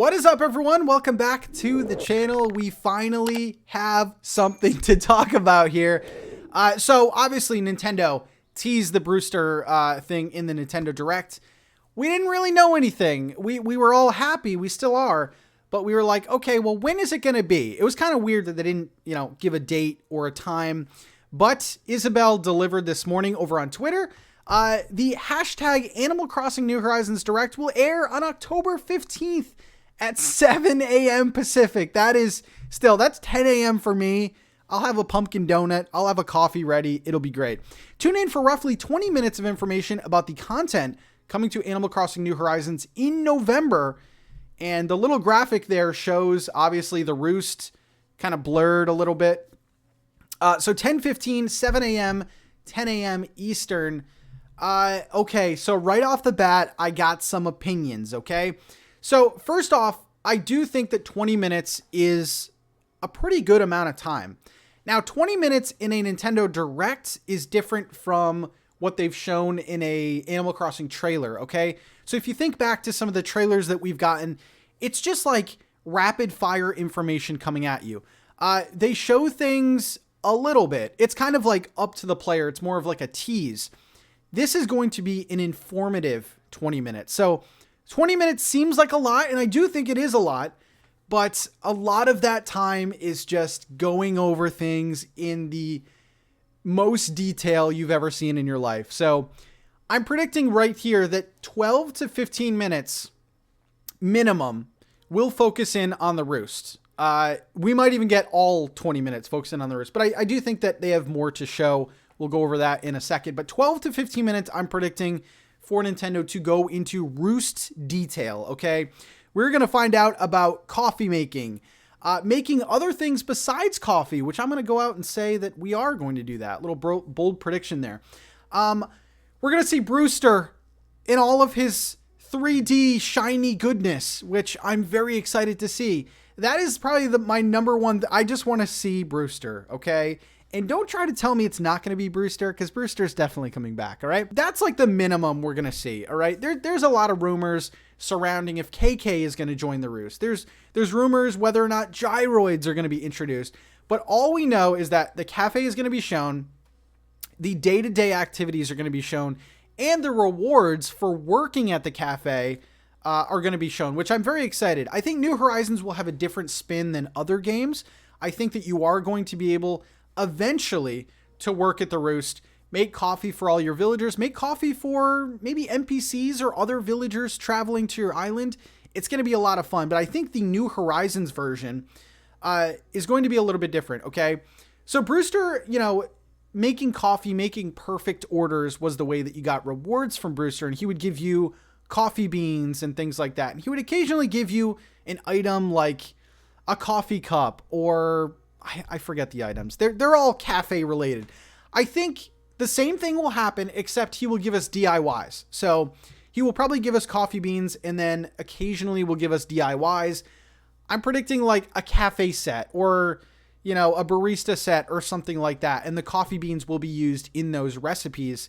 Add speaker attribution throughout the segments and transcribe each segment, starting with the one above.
Speaker 1: What is up, everyone? Welcome back to the channel. We finally have something to talk about here. So obviously Nintendo teased the Brewster thing in the Nintendo Direct. We didn't really know anything. We were all happy. We still are. But we were like, okay, well, when is it going to be? It was kind of weird that they didn't, give a date or a time. But Isabel delivered this morning over on Twitter. The hashtag Animal Crossing New Horizons Direct will air on October 15th at 7 a.m. Pacific. That's 10 a.m. for me. I'll have a pumpkin donut. I'll have a coffee ready. It'll be great. Tune in for roughly 20 minutes of information about the content coming to Animal Crossing New Horizons in November. And the little graphic there shows, obviously, the roost kind of blurred a little bit. So 10:15, 7 a.m., 10 a.m. Eastern. Okay, so right off the bat, I got some opinions, okay? So first off, I do think that 20 minutes is a pretty good amount of time. Now, 20 minutes in a Nintendo Direct is different from what they've shown in a Animal Crossing trailer, okay? So if you think back to some of the trailers that we've gotten, it's just like rapid fire information coming at you. They show things a little bit. It's kind of like up to the player. It's more of like a tease. This is going to be an informative 20 minutes. So 20 minutes seems like a lot, and I do think it is a lot, but a lot of that time is just going over things in the most detail you've ever seen in your life. So I'm predicting right here that 12 to 15 minutes minimum will focus in on the roost. We might even get all 20 minutes focusing on the roost, but I do think that they have more to show. We'll go over that in a second, but 12 to 15 minutes, I'm predicting for Nintendo to go into roost detail, okay? We're going to find out about coffee making, making other things besides coffee, which I'm going to go out and say that we are going to do that. Little bold prediction there. We're going to see Brewster in all of his 3D shiny goodness, which I'm very excited to see. That is probably my number one. I just want to see Brewster, okay? And don't try to tell me it's not going to be Brewster, because Brewster's definitely coming back, all right? That's like the minimum we're going to see, all right? There's a lot of rumors surrounding if KK is going to join the roost. There's rumors whether or not gyroids are going to be introduced. But all we know is that the cafe is going to be shown, the day-to-day activities are going to be shown, and the rewards for working at the cafe are going to be shown, which I'm very excited. I think New Horizons will have a different spin than other games. I think that you are going to be able eventually to work at the roost, make coffee for all your villagers, make coffee for maybe NPCs or other villagers traveling to your island. It's going to be a lot of fun, but I think the New Horizons version is going to be a little bit different, okay? So Brewster, making coffee, making perfect orders was the way that you got rewards from Brewster, and he would give you coffee beans and things like that. And he would occasionally give you an item like a coffee cup, or I forget the items. They're all cafe related. I think the same thing will happen, except he will give us DIYs. So he will probably give us coffee beans, and then occasionally will give us DIYs. I'm predicting like a cafe set or, a barista set or something like that. And the coffee beans will be used in those recipes,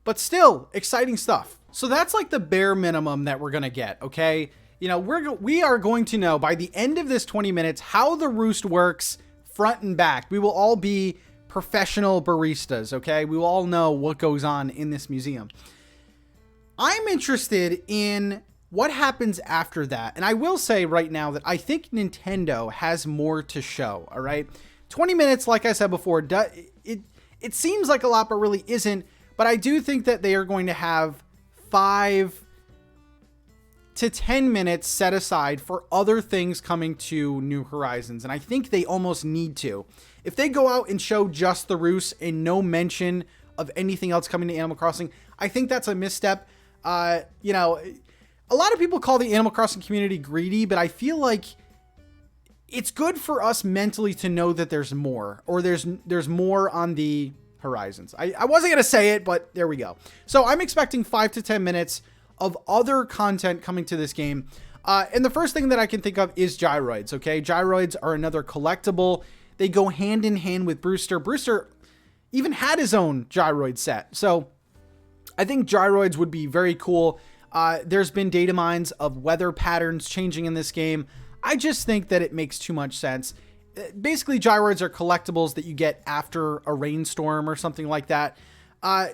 Speaker 1: but still exciting stuff. So that's like the bare minimum that we're going to get. Okay. We are going to know by the end of this 20 minutes, how the roost works front and back. We will all be professional baristas, okay? We will all know what goes on in this museum. I'm interested in what happens after that. And I will say right now that I think Nintendo has more to show, all right? 20 minutes, like I said before, it seems like a lot, but really isn't. But I do think that they are going to have 5 to 10 minutes set aside for other things coming to New Horizons. And I think they almost need to. If they go out and show just the roost and no mention of anything else coming to Animal Crossing, I think that's a misstep. A lot of people call the Animal Crossing community greedy, but I feel like it's good for us mentally to know that there's more, or there's more on the horizons. I wasn't going to say it, but there we go. So I'm expecting 5 to 10 minutes of other content coming to this game. And the first thing that I can think of is gyroids, okay? Gyroids are another collectible. They go hand in hand with Brewster. Brewster even had his own gyroid set. So I think gyroids would be very cool. There's been data mines of weather patterns changing in this game. I just think that it makes too much sense. Basically, gyroids are collectibles that you get after a rainstorm or something like that.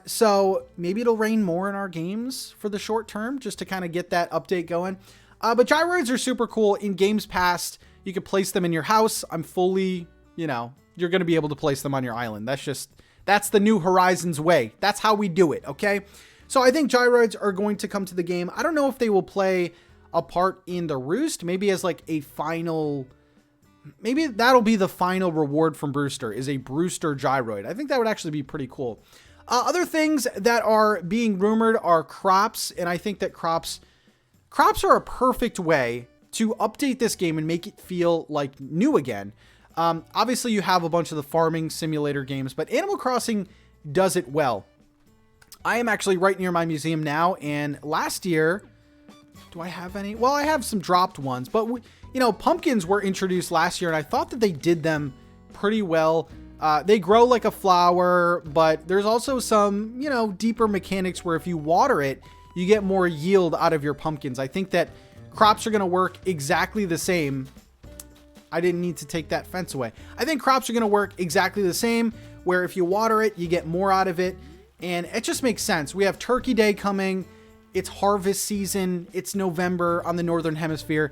Speaker 1: So maybe it'll rain more in our games for the short term, just to kind of get that update going. But gyroids are super cool. In games past, you could place them in your house. I'm fully, you're going to be able to place them on your island. That's the New Horizons way. That's how we do it, okay? So I think gyroids are going to come to the game. I don't know if they will play a part in the Roost, maybe as like a final, maybe that'll be the final reward from Brewster, is a Brewster gyroid. I think that would actually be pretty cool. Other things that are being rumored are crops, and I think that crops are a perfect way to update this game and make it feel like new again. Obviously, you have a bunch of the farming simulator games, but Animal Crossing does it well. I am actually right near my museum now, and last year, do I have any? Well, I have some dropped ones, but pumpkins were introduced last year, and I thought that they did them pretty well. They grow like a flower, but there's also some, deeper mechanics where if you water it, you get more yield out of your pumpkins. I think that crops are going to work exactly the same. I didn't need to take that fence away. I think crops are going to work exactly the same, where if you water it, you get more out of it. And it just makes sense. We have Turkey Day coming. It's harvest season. It's November on the Northern Hemisphere.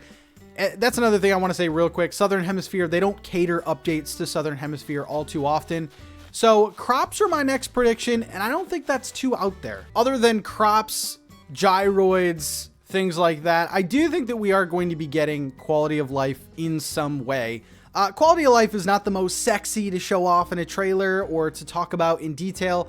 Speaker 1: That's another thing I want to say real quick. Southern Hemisphere, they don't cater updates to Southern Hemisphere all too often. So crops are my next prediction, and I don't think that's too out there. Other than crops, gyroids, things like that, I do think that we are going to be getting quality of life in some way. Quality of life is not the most sexy to show off in a trailer or to talk about in detail.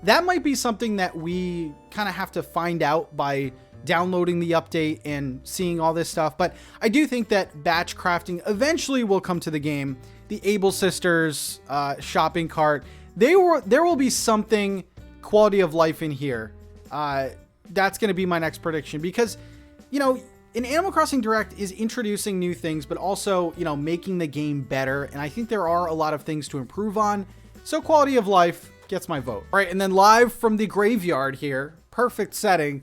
Speaker 1: That might be something that we kind of have to find out by downloading the update and seeing all this stuff. But I do think that batch crafting eventually will come to the game. The Able Sisters shopping cart, there will be something quality of life in here. That's going to be my next prediction, because, an Animal Crossing Direct is introducing new things, but also, making the game better. And I think there are a lot of things to improve on. So quality of life gets my vote. All right. And then live from the graveyard here, perfect setting.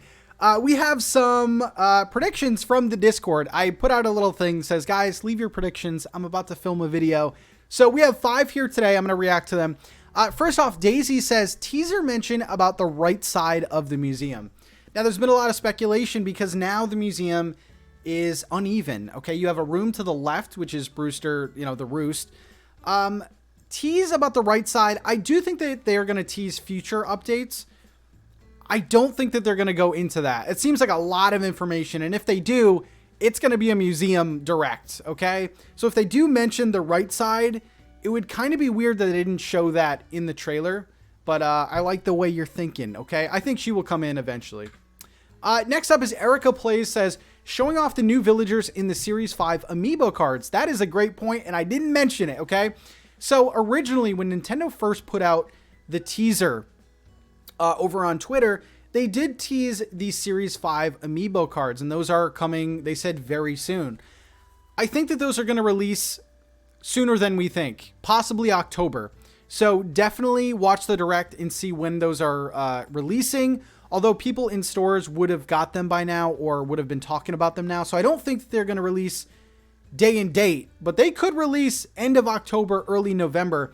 Speaker 1: We have some predictions from the Discord. I put out a little thing that says, guys, leave your predictions. I'm about to film a video. So we have 5 here today. I'm going to react to them. First off, Daisy says, teaser mention about the right side of the museum. Now, there's been a lot of speculation because now the museum is uneven. Okay, you have a room to the left, which is Brewster, the Roost. Tease about the right side. I do think that they're going to tease future updates. I don't think that they're going to go into that. It seems like a lot of information, and if they do, it's going to be a museum direct, okay? So if they do mention the right side, it would kind of be weird that they didn't show that in the trailer, but I like the way you're thinking, okay? I think she will come in eventually. Next up is Erica Plays says, showing off the new villagers in the Series 5 Amiibo cards. That is a great point, and I didn't mention it, okay? So originally, when Nintendo first put out the teaser over on Twitter, they did tease the Series 5 Amiibo cards, and those are coming, they said, very soon. I think that those are going to release sooner than we think, possibly October. So definitely watch the Direct and see when those are releasing, although people in stores would have got them by now or would have been talking about them now. So I don't think that they're going to release day and date, but they could release end of October, early November.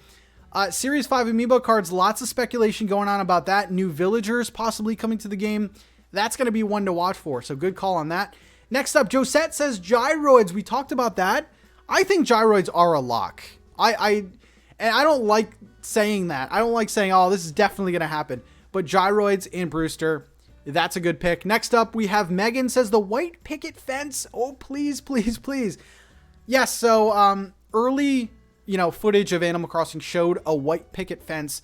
Speaker 1: Series 5 Amiibo cards, lots of speculation going on about that. New villagers possibly coming to the game. That's going to be one to watch for, so good call on that. Next up, Josette says gyroids. We talked about that. I think gyroids are a lock. And I don't like saying that. I don't like saying, oh, this is definitely going to happen. But gyroids and Brewster, that's a good pick. Next up, we have Megan says the white picket fence. Oh, please, please, please. Yes, so early footage of Animal Crossing showed a white picket fence.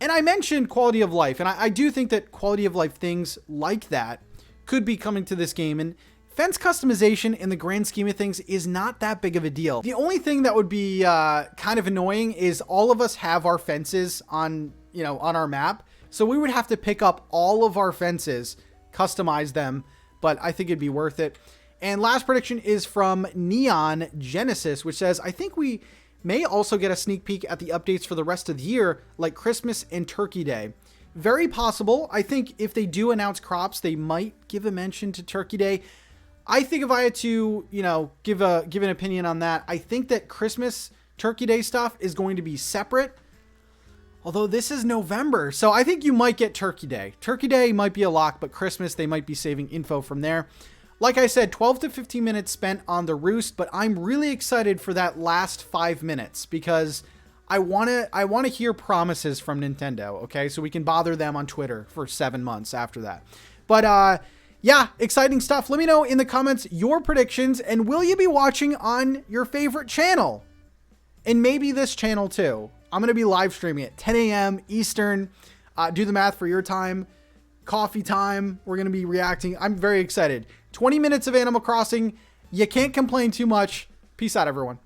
Speaker 1: And I mentioned quality of life. And I do think that quality of life things like that could be coming to this game. And fence customization in the grand scheme of things is not that big of a deal. The only thing that would be kind of annoying is all of us have our fences on our map. So we would have to pick up all of our fences, customize them, but I think it'd be worth it. And last prediction is from Neon Genesis, which says, I think we may also get a sneak peek at the updates for the rest of the year, like Christmas and Turkey Day. very possible. I think if they do announce crops, they might give a mention to Turkey Day. I think if I had to, give an opinion on that, I think that Christmas Turkey Day stuff is going to be separate. Although this is November, so I think you might get Turkey Day. Turkey Day might be a lock, but Christmas, they might be saving info from there. Like I said, 12 to 15 minutes spent on the roost, but I'm really excited for that last 5 minutes because I want to hear promises from Nintendo, okay? So we can bother them on Twitter for 7 months after that. But yeah, exciting stuff. Let me know in the comments your predictions, and will you be watching on your favorite channel? And maybe this channel too. I'm going to be live streaming at 10 a.m. Eastern. Do the math for your time. Coffee time. We're going to be reacting. I'm very excited. 20 minutes of Animal Crossing. You can't complain too much. Peace out, everyone.